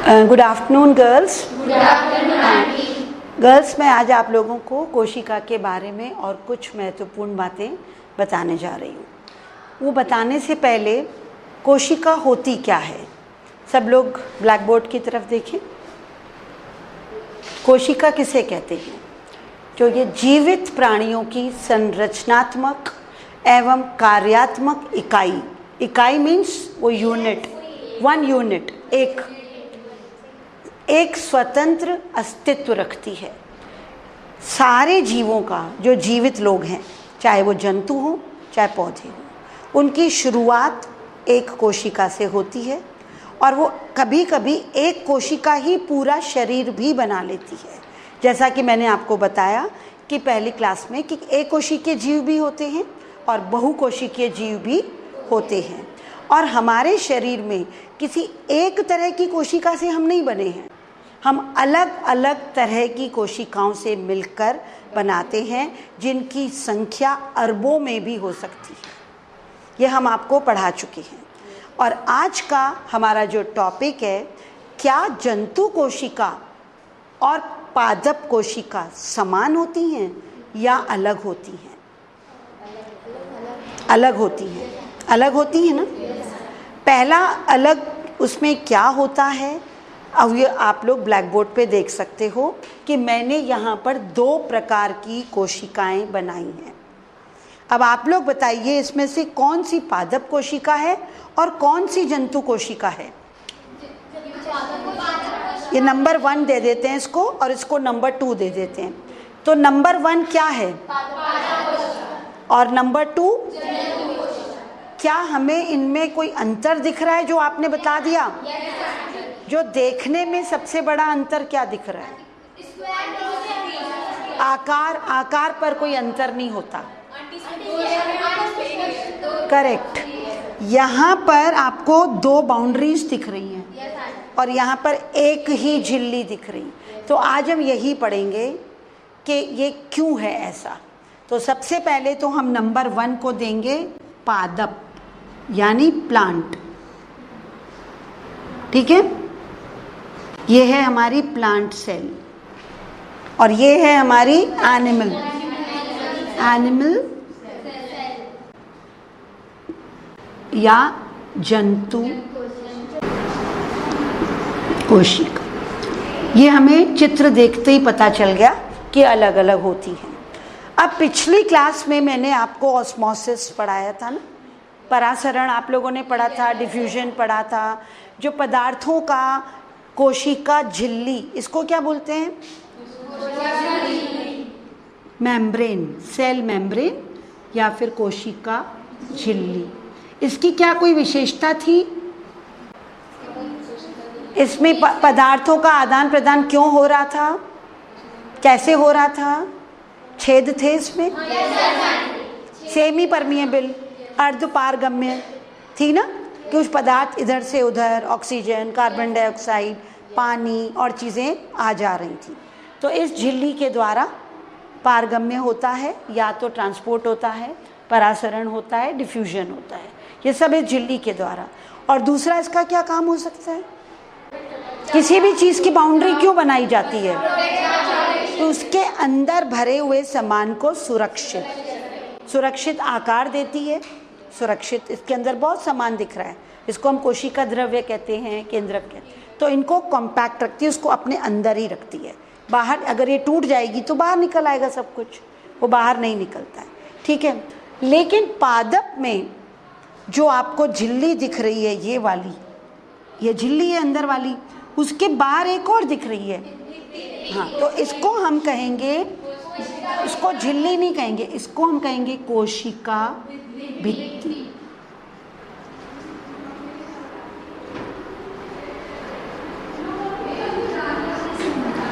Good afternoon girls. Good afternoon aunty. Girls, मैं आज आप लोगों को कोशिका के बारे में और कुछ महत्वपूर्ण बातें बताने जा रही हूँ। वो बताने से पहले कोशिका होती क्या है, सब लोग ब्लैक बोर्ड की तरफ देखें। कोशिका किसे कहते हैं? जो ये जीवित प्राणियों की संरचनात्मक एवं कार्यात्मक इकाई, इकाई मीन्स वो यूनिट, वन यूनिट, एक स्वतंत्र अस्तित्व रखती है। सारे जीवों का, जो जीवित लोग हैं, चाहे वो जंतु हों चाहे पौधे हों, उनकी शुरुआत एक कोशिका से होती है और वो कभी कभी एक कोशिका ही पूरा शरीर भी बना लेती है। जैसा कि मैंने आपको बताया कि पहली क्लास में कि एक कोशिकीय जीव भी होते हैं और बहुकोशिकीय जीव भी होते हैं। और हमारे शरीर में किसी एक तरह की कोशिका से हम नहीं बने हैं, हम अलग अलग तरह की कोशिकाओं से मिलकर बनाते हैं, जिनकी संख्या अरबों में भी हो सकती है। यह हम आपको पढ़ा चुके हैं। और आज का हमारा जो टॉपिक है, क्या जंतु कोशिका और पादप कोशिका समान होती हैं या अलग होती हैं? अलग होती हैं, अलग होती है ना। पहला अलग उसमें क्या होता है, अब ये आप लोग ब्लैक बोर्ड पे देख सकते हो कि मैंने यहाँ पर दो प्रकार की कोशिकाएं बनाई हैं। अब आप लोग बताइए, इसमें से कौन सी पादप कोशिका है और कौन सी जंतु कोशिका है? ये नंबर 1 दे देते हैं इसको और इसको नंबर 2 दे देते हैं। तो नंबर 1 क्या है और नंबर 2? क्या हमें इनमें कोई अंतर दिख रहा है जो आपने बता दिया? जो देखने में सबसे बड़ा अंतर क्या दिख रहा है? आकार पर कोई अंतर नहीं होता। करेक्ट। यहाँ पर आपको 2 बाउंड्रीज दिख रही हैं और यहाँ पर एक ही झिल्ली दिख रही। तो आज हम यही पढ़ेंगे कि ये क्यों है ऐसा। तो सबसे पहले तो हम नंबर 1 को देंगे पादप, यानी प्लांट। ठीक है, ये है हमारी प्लांट सेल और ये है हमारी एनिमल या जंतु कोशिका। ये हमें चित्र देखते ही पता चल गया कि अलग अलग होती हैं। अब पिछली क्लास में मैंने आपको ऑस्मोसिस पढ़ाया था ना, परासरण आप लोगों ने पढ़ा था, डिफ्यूजन पढ़ा था। जो पदार्थों का कोशिका झिल्ली, इसको क्या बोलते हैं? मेम्ब्रेन, सेल मेम्ब्रेन या फिर कोशिका झिल्ली। इसकी क्या कोई विशेषता थी? इसमें पदार्थों का आदान प्रदान क्यों हो रहा था, कैसे हो रहा था? छेद थे इसमें, सेमी परमिएबल, अर्धपारगम्य थी ना, कि कुछ पदार्थ इधर से उधर, ऑक्सीजन, कार्बन डाइऑक्साइड, पानी और चीज़ें आ जा रही थी। तो इस झिल्ली के द्वारा पारगम्य होता है, या तो ट्रांसपोर्ट होता है, परासरण होता है, डिफ्यूजन होता है, ये सब इस झिल्ली के द्वारा। और दूसरा इसका क्या काम हो सकता है? किसी भी चीज़ की बाउंड्री क्यों बनाई जाती है? तो उसके अंदर भरे हुए सामान को सुरक्षित आकार देती है, सुरक्षित। इसके अंदर बहुत सामान दिख रहा है, इसको हम कोशिका द्रव्य कहते हैं, केंद्रक कहते हैं। तो इनको कॉम्पैक्ट रखती है, उसको अपने अंदर ही रखती है। बाहर अगर ये टूट जाएगी तो बाहर निकल आएगा सब कुछ, वो बाहर नहीं निकलता है। ठीक है, लेकिन पादप में जो आपको झिल्ली दिख रही है, ये वाली, ये झिल्ली है अंदर वाली, उसके बाहर एक और दिख रही है। हाँ, तो इसको हम कहेंगे, इसको झिल्ली नहीं कहेंगे, इसको हम कहेंगे कोशिका भित्ति।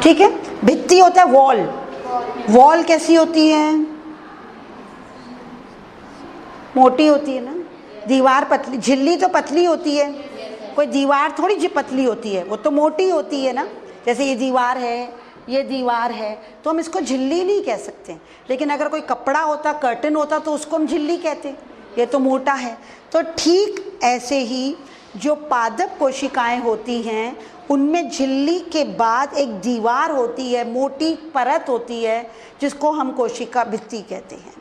ठीक है, भित्ति होता है वॉल। वॉल कैसी होती है? मोटी होती है ना, दीवार पतली, झिल्ली तो पतली होती है, कोई दीवार थोड़ी जी पतली होती है, वो तो मोटी होती है ना। जैसे ये दीवार है, ये दीवार है, तो हम इसको झिल्ली नहीं कह सकते। लेकिन अगर कोई कपड़ा होता, कर्टन होता, तो उसको हम झिल्ली कहते, ये तो मोटा है। तो ठीक ऐसे ही जो पादप कोशिकाएं होती हैं उनमें झिल्ली के बाद एक दीवार होती है, मोटी परत होती है, जिसको हम कोशिका भित्ति कहते हैं।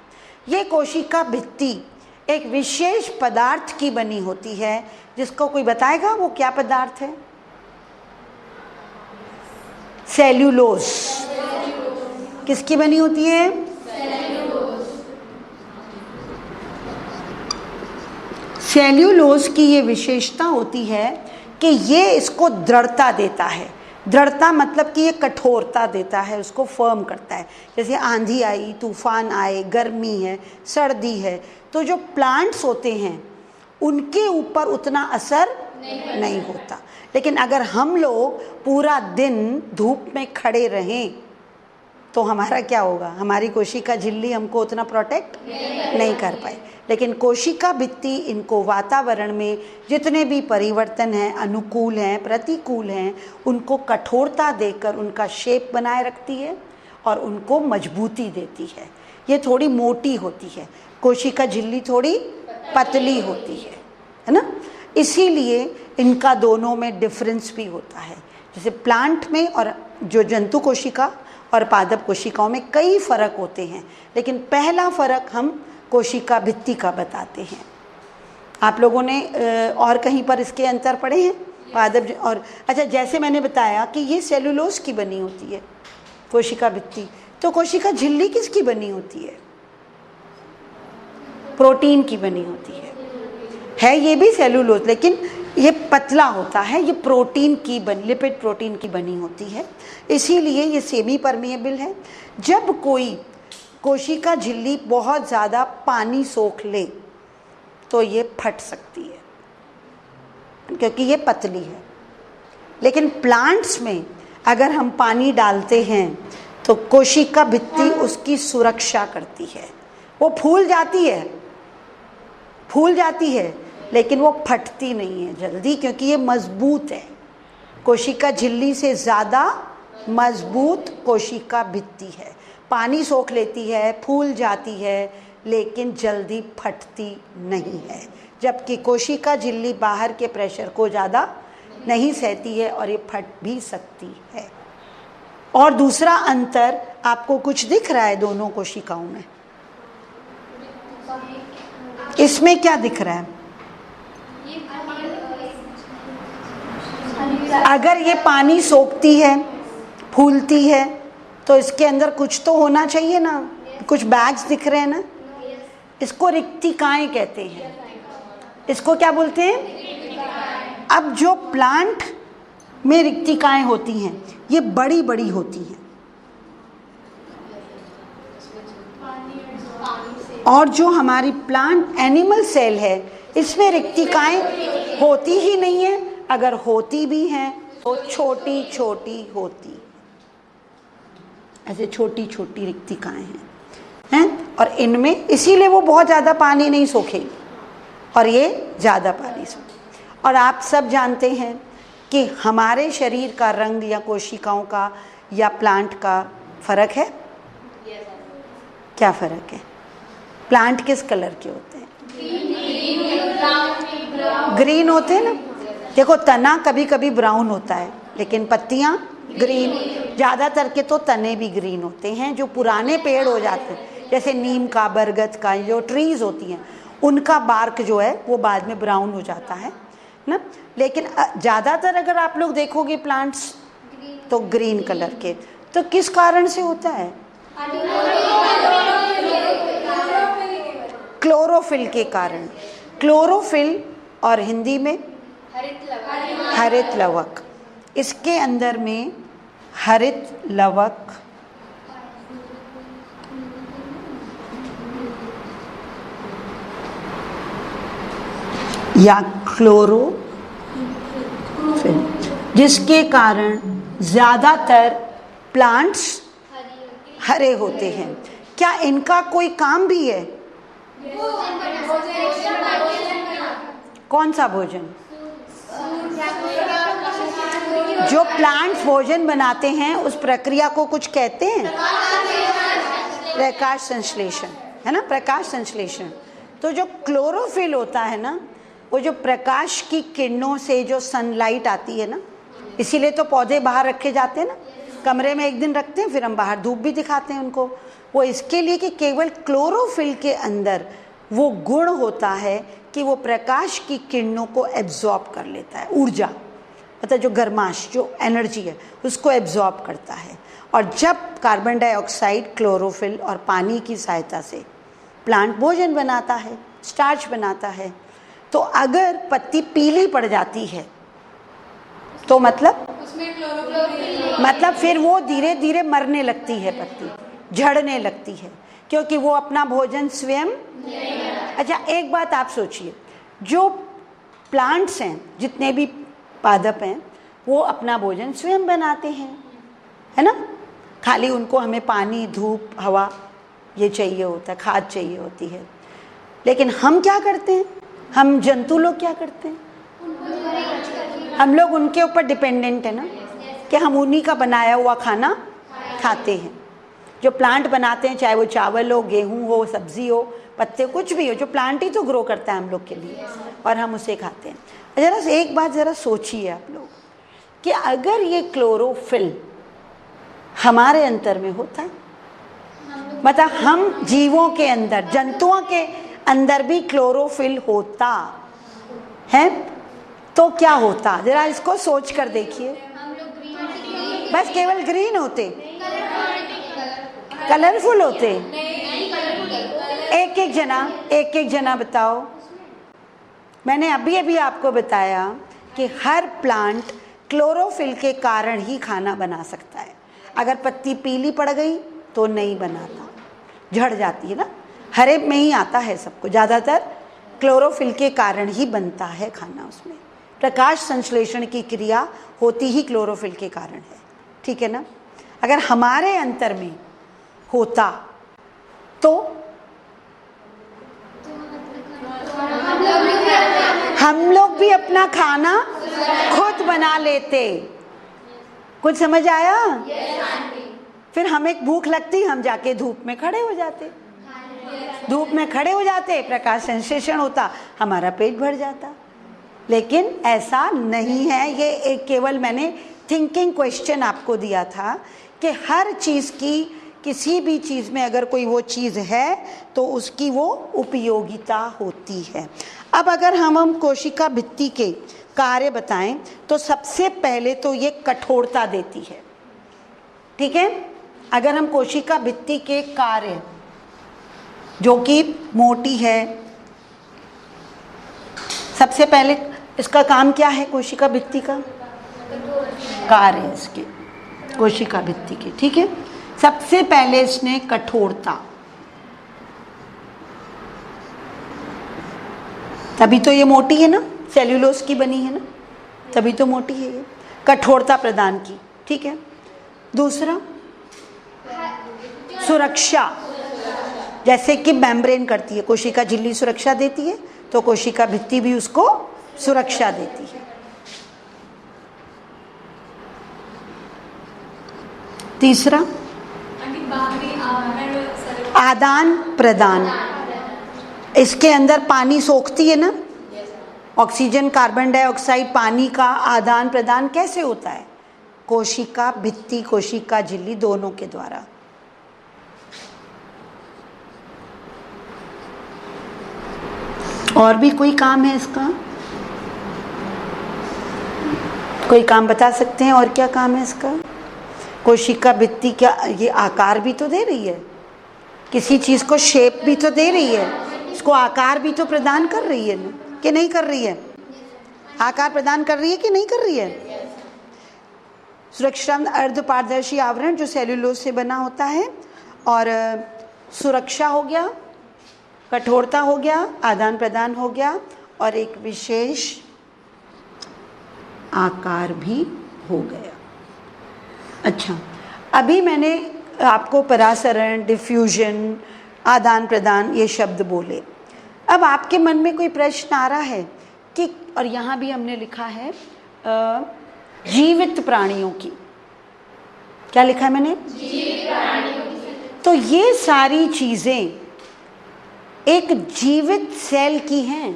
ये कोशिका भित्ति एक विशेष पदार्थ की बनी होती है, जिसको कोई बताएगा वो क्या पदार्थ है? सेल्यूलोज। किसकी बनी होती है? सेल्यूलोज की ये विशेषता होती है कि ये इसको दृढ़ता देता है। दृढ़ता मतलब कि ये कठोरता देता है, उसको फर्म करता है। जैसे आंधी आई, तूफान आए, गर्मी है, सर्दी है, तो जो प्लांट्स होते हैं उनके ऊपर उतना असर नहीं होता। लेकिन अगर हम लोग पूरा दिन धूप में खड़े रहें तो हमारा क्या होगा? हमारी कोशिका झिल्ली हमको उतना प्रोटेक्ट नहीं कर पाए। लेकिन कोशिका भित्ति इनको वातावरण में जितने भी परिवर्तन हैं, अनुकूल हैं, प्रतिकूल हैं, उनको कठोरता देकर उनका शेप बनाए रखती है और उनको मजबूती देती है। ये थोड़ी मोटी होती है, कोशिका झिल्ली थोड़ी पतली होती है ना। इसीलिए इनका दोनों में डिफरेंस भी होता है। जैसे प्लांट में और जो जंतु कोशिका और पादप कोशिकाओं में कई फर्क होते हैं, लेकिन पहला फर्क हम कोशिका भित्ति का बताते हैं। आप लोगों ने और कहीं पर इसके अंतर पढ़े हैं? पादप और अच्छा, जैसे मैंने बताया कि ये सेलुलोज की बनी होती है कोशिका भित्ति, तो कोशिका झिल्ली किसकी बनी होती है? प्रोटीन की बनी होती है ये भी सेलुलोज, लेकिन ये पतला होता है, ये प्रोटीन की लिपिड प्रोटीन की बनी होती है, इसीलिए ये सेमी परमिएबल है। जब कोई कोशिका झिल्ली बहुत ज़्यादा पानी सोख ले तो ये फट सकती है, क्योंकि ये पतली है। लेकिन प्लांट्स में अगर हम पानी डालते हैं तो कोशिका भित्ति उसकी सुरक्षा करती है। वो फूल जाती है लेकिन वो फटती नहीं है जल्दी, क्योंकि ये मजबूत है। कोशिका झिल्ली से ज़्यादा मजबूत कोशिका भित्ति है। पानी सोख लेती है, फूल जाती है, लेकिन जल्दी फटती नहीं है। जबकि कोशिका झिल्ली बाहर के प्रेशर को ज़्यादा नहीं सहती है और ये फट भी सकती है। और दूसरा अंतर आपको कुछ दिख रहा है दोनों कोशिकाओं में? इसमें क्या दिख रहा है? अगर ये पानी सोखती है, फूलती है, तो इसके अंदर कुछ तो होना चाहिए ना, कुछ बैग्स दिख रहे हैं ना। इसको रिक्तिकाएं कहते हैं। इसको क्या बोलते हैं? अब जो प्लांट में रिक्तिकाएं होती हैं ये बड़ी बड़ी होती हैं, और जो हमारी प्लांट एनिमल सेल है इसमें रिक्तिकाएं होती ही नहीं है। अगर होती भी हैं तो छोटी छोटी होती, ऐसे छोटी छोटी रिक्तिकाएं हैं और इनमें इसीलिए वो बहुत ज़्यादा पानी नहीं सोखेगी और ये ज़्यादा पानी सोखेगी। और आप सब जानते हैं कि हमारे शरीर का रंग या कोशिकाओं का या प्लांट का फर्क है। क्या फ़र्क है? प्लांट किस कलर के होते हैं? ग्रीन होते हैं ना। देखो, तना कभी कभी ब्राउन होता है लेकिन पत्तियां ग्रीन। ज़्यादातर के तो तने भी ग्रीन होते हैं। जो पुराने पेड़ हो जाते हैं, जैसे नीम का, बरगद का, जो ट्रीज होती हैं, उनका बार्क जो है वो बाद में ब्राउन हो जाता है ना। लेकिन ज़्यादातर अगर आप लोग देखोगे प्लांट्स तो ग्रीन कलर के। तो किस कारण से होता है? क्लोरोफिल के कारण। क्लोरोफिल और हिंदी में हरित लवक। इसके अंदर में हरित लवक या क्लोरोफिल, जिसके कारण ज़्यादातर प्लांट्स हरे होते हैं। क्या इनका कोई काम भी है? कौन सा भोजन? जो प्लांट्स भोजन बनाते हैं उस प्रक्रिया को कुछ कहते हैं? प्रकाश संश्लेषण, है ना, प्रकाश संश्लेषण। तो जो क्लोरोफिल होता है ना, वो जो प्रकाश की किरणों से जो सनलाइट आती है ना, इसीलिए तो पौधे बाहर रखे जाते हैं ना, कमरे में एक दिन रखते हैं, फिर हम बाहर धूप भी दिखाते हैं उनको। वो इसके लिए कि केवल क्लोरोफिल के अंदर वो गुण होता है कि वो प्रकाश की किरणों को एब्जॉर्ब कर लेता है, ऊर्जा मतलब जो गर्माश, जो एनर्जी है उसको एब्जॉर्ब करता है। और जब कार्बन डाइऑक्साइड, क्लोरोफिल और पानी की सहायता से प्लांट भोजन बनाता है, स्टार्च बनाता है, तो अगर पत्ती पीली पड़ जाती है तो मतलब फिर वो धीरे धीरे मरने लगती है, पत्ती झड़ने लगती है, क्योंकि वो अपना भोजन स्वयं। अच्छा, एक बात आप सोचिए, जो प्लांट्स हैं, जितने भी पादप हैं, वो अपना भोजन स्वयं बनाते हैं, है ना। खाली उनको हमें पानी, धूप, हवा ये चाहिए होता है, खाद चाहिए होती है। लेकिन हम क्या करते हैं, हम जंतु लोग क्या करते हैं, हम लोग उनके ऊपर डिपेंडेंट है ना, कि हम उन्हीं का बनाया हुआ खाना खाते हैं। जो प्लांट बनाते हैं, चाहे वो चावल हो, गेहूं हो, सब्जी हो, पत्ते, कुछ भी हो, जो प्लांट ही तो ग्रो करता है हम लोग के लिए, और हम उसे खाते हैं। जरा एक बात जरा सोचिए आप लोग कि अगर ये क्लोरोफिल हमारे अंदर में होता, मतलब हम जीवों के अंदर, जंतुओं के अंदर भी क्लोरोफिल होता है, तो क्या होता, जरा इसको सोच कर देखिए। बस केवल ग्रीन होते, कलरफुल होते। एक एक जना बताओ। मैंने अभी आपको बताया कि हर प्लांट क्लोरोफिल के कारण ही खाना बना सकता है। अगर पत्ती पीली पड़ गई तो नहीं बनाता, झड़ जाती है ना। हरे में ही आता है सबको, ज़्यादातर क्लोरोफिल के कारण ही बनता है खाना। उसमें प्रकाश संश्लेषण की क्रिया होती ही क्लोरोफिल के कारण है, ठीक है ना। अगर हमारे अंतर में होता तो हम लोग भी अपना खाना खुद बना लेते। कुछ समझ आया? फिर हमें भूख लगती, हम जाके धूप में खड़े हो जाते, धूप में खड़े हो जाते, प्रकाश संश्लेषण होता, हमारा पेट भर जाता। लेकिन ऐसा नहीं है। ये एक केवल मैंने थिंकिंग क्वेश्चन आपको दिया था कि हर चीज़ की, किसी भी चीज़ में अगर कोई वो चीज़ है तो उसकी वो उपयोगिता होती है। अब अगर हम कोशिका भित्ति के कार्य बताएं तो सबसे पहले तो ये कठोरता देती है, ठीक है। अगर हम कोशिका भित्ति के कार्य, जो कि मोटी है, सबसे पहले इसका काम क्या है, कोशिका भित्ति का कार्य, इसके कोशिका भित्ति के, ठीक है। सबसे पहले इसने कठोरता, तभी तो ये मोटी है ना, सेल्यूलोज की बनी है ना, तभी तो मोटी है ये, कठोरता प्रदान की, ठीक है। दूसरा सुरक्षा, जैसे कि मेम्ब्रेन करती है, कोशिका झिल्ली सुरक्षा देती है, तो कोशिका भित्ति भी उसको सुरक्षा देती है। तीसरा आदान प्रदान, इसके अंदर पानी सोखती है ना, ऑक्सीजन, कार्बन डाइऑक्साइड, पानी का आदान प्रदान कैसे होता है, कोशिका भित्ति, कोशिका झिल्ली दोनों के द्वारा। और भी कोई काम है इसका, कोई काम बता सकते हैं, और क्या काम है इसका? कोशिका भित्ति क्या ये आकार भी तो दे रही है, किसी चीज को शेप भी तो दे रही है, इसको आकार भी तो प्रदान कर रही है कि नहीं कर रही है? आकार प्रदान कर रही है कि नहीं कर रही है? सुरक्षा अर्ध पारदर्शी आवरण जो सेल्यूलोज से बना होता है, और सुरक्षा हो गया, कठोरता हो गया, आदान प्रदान हो गया, और एक विशेष आकार भी हो गया। अच्छा, अभी मैंने आपको परासरण, डिफ्यूजन, आदान प्रदान ये शब्द बोले। अब आपके मन में कोई प्रश्न आ रहा है कि, और यहाँ भी हमने लिखा है जीवित प्राणियों की, क्या लिखा है मैंने? जीवित प्राणियों की। तो ये सारी चीजें एक जीवित सेल की हैं,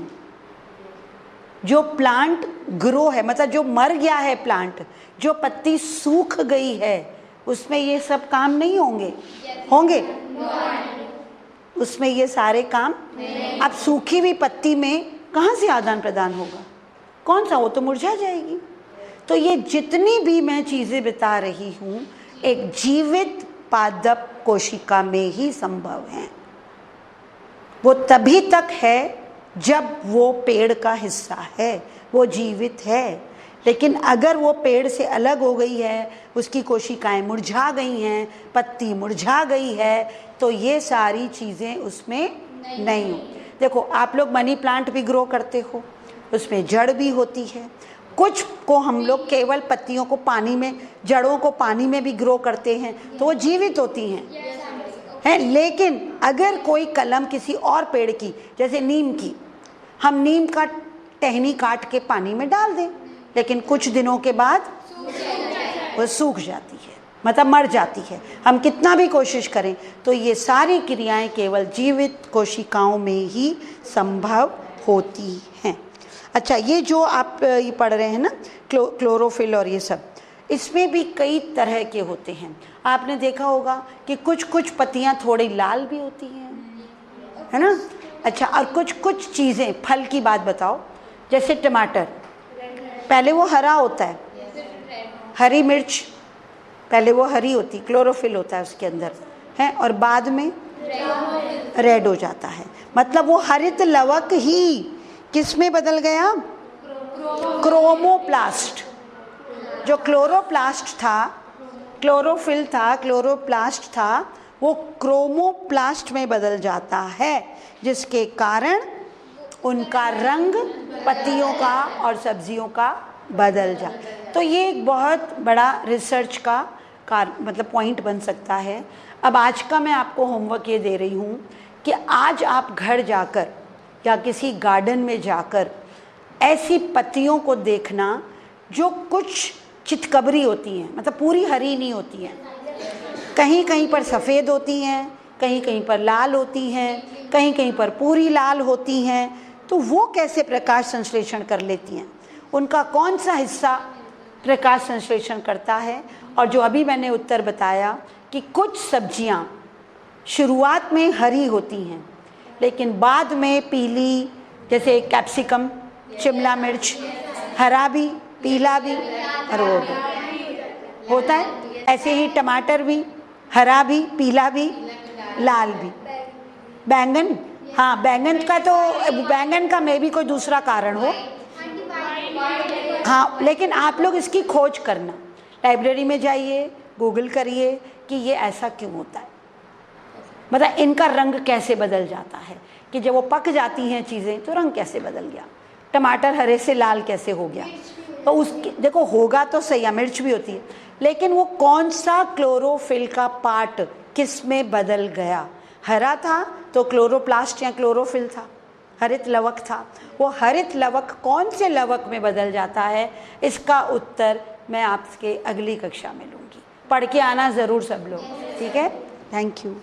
जो प्लांट ग्रो है, मतलब जो मर गया है प्लांट, जो पत्ती सूख गई है, उसमें ये सब काम नहीं होंगे? होंगे? उसमें ये सारे काम? अब सूखी हुई पत्ती में कहाँ से आदान प्रदान होगा? कौन सा? वो तो मुरझा जाएगी। तो ये जितनी भी मैं चीज़ें बता रही हूँ एक जीवित पादप कोशिका में ही संभव है। वो तभी तक है जब वो पेड़ का हिस्सा है, वो जीवित है। लेकिन अगर वो पेड़ से अलग हो गई है, उसकी कोशिकाएं मुरझा गई हैं, पत्ती मुरझा गई है, तो ये सारी चीज़ें उसमें नहीं हो। देखो, आप लोग मनी प्लांट भी ग्रो करते हो, उसमें जड़ भी होती है। कुछ को हम लोग केवल पत्तियों को पानी में, जड़ों को पानी में भी ग्रो करते हैं, तो वो जीवित होती हैं। लेकिन अगर कोई कलम किसी और पेड़ की, जैसे नीम की, हम नीम का टहनी काट के पानी में डाल दें, लेकिन कुछ दिनों के बाद वो सूख जाती है, मतलब मर जाती है। हम कितना भी कोशिश करें तो ये सारी क्रियाएं केवल जीवित कोशिकाओं में ही संभव होती हैं। अच्छा, ये जो आप ये पढ़ रहे हैं ना, क्लोरोफिल और ये सब, इसमें भी कई तरह के होते हैं। आपने देखा होगा कि कुछ कुछ पत्तियां थोड़ी लाल भी होती हैं, है ना? अच्छा, और कुछ कुछ चीज़ें, फल की बात बताओ, जैसे टमाटर, पहले वो हरा होता है, हरी मिर्च पहले वो हरी होती, क्लोरोफिल होता है उसके अंदर, है, और बाद में रेड हो जाता है। मतलब वो हरित लवक ही किस में बदल गया? क्रोमोप्लास्ट। जो क्लोरोप्लास्ट था, क्लोरोफिल था, क्लोरोप्लास्ट था, वो क्रोमोप्लास्ट में बदल जाता है, जिसके कारण उनका रंग पत्तियों का और सब्जियों का बदल जाता। तो ये एक बहुत बड़ा रिसर्च का मतलब पॉइंट बन सकता है। अब आज का मैं आपको होमवर्क ये दे रही हूँ कि आज आप घर जाकर या किसी गार्डन में जाकर ऐसी पत्तियों को देखना जो कुछ चितकबरी होती हैं, मतलब पूरी हरी नहीं होती हैं, कहीं कहीं पर सफ़ेद होती हैं, कहीं कहीं पर लाल होती हैं, कहीं कहीं पर पूरी लाल होती हैं। तो वो कैसे प्रकाश संश्लेषण कर लेती हैं? उनका कौन सा हिस्सा प्रकाश संश्लेषण करता है? और जो अभी मैंने उत्तर बताया कि कुछ सब्जियां शुरुआत में हरी होती हैं, लेकिन बाद में पीली, जैसे कैप्सिकम, शिमला मिर्च, हरा भी, पीला भी और वो भी होता है। ऐसे ही टमाटर भी हरा भी, पीला भी, लाल भी। बैंगन, हाँ, बैंगन का तो, बैंगन का मे भी कोई दूसरा कारण हो, हाँ, लेकिन आप लोग इसकी खोज करना, लाइब्रेरी में जाइए, गूगल करिए कि ये ऐसा क्यों होता है, मतलब इनका रंग कैसे बदल जाता है, कि जब वो पक जाती हैं चीज़ें तो रंग कैसे बदल गया, टमाटर हरे से लाल कैसे हो गया। तो उसकी देखो, होगा तो सही, मिर्च भी होती है, लेकिन वो कौन सा क्लोरोफिल का पार्ट किस में बदल गया? हरा था तो क्लोरोप्लास्ट या क्लोरोफिल था, हरित लवक था, वो हरित लवक कौन से लवक में बदल जाता है? इसका उत्तर मैं आपके अगली कक्षा में लूँगी। पढ़ के आना ज़रूर सब लोग, ठीक है? Thank you.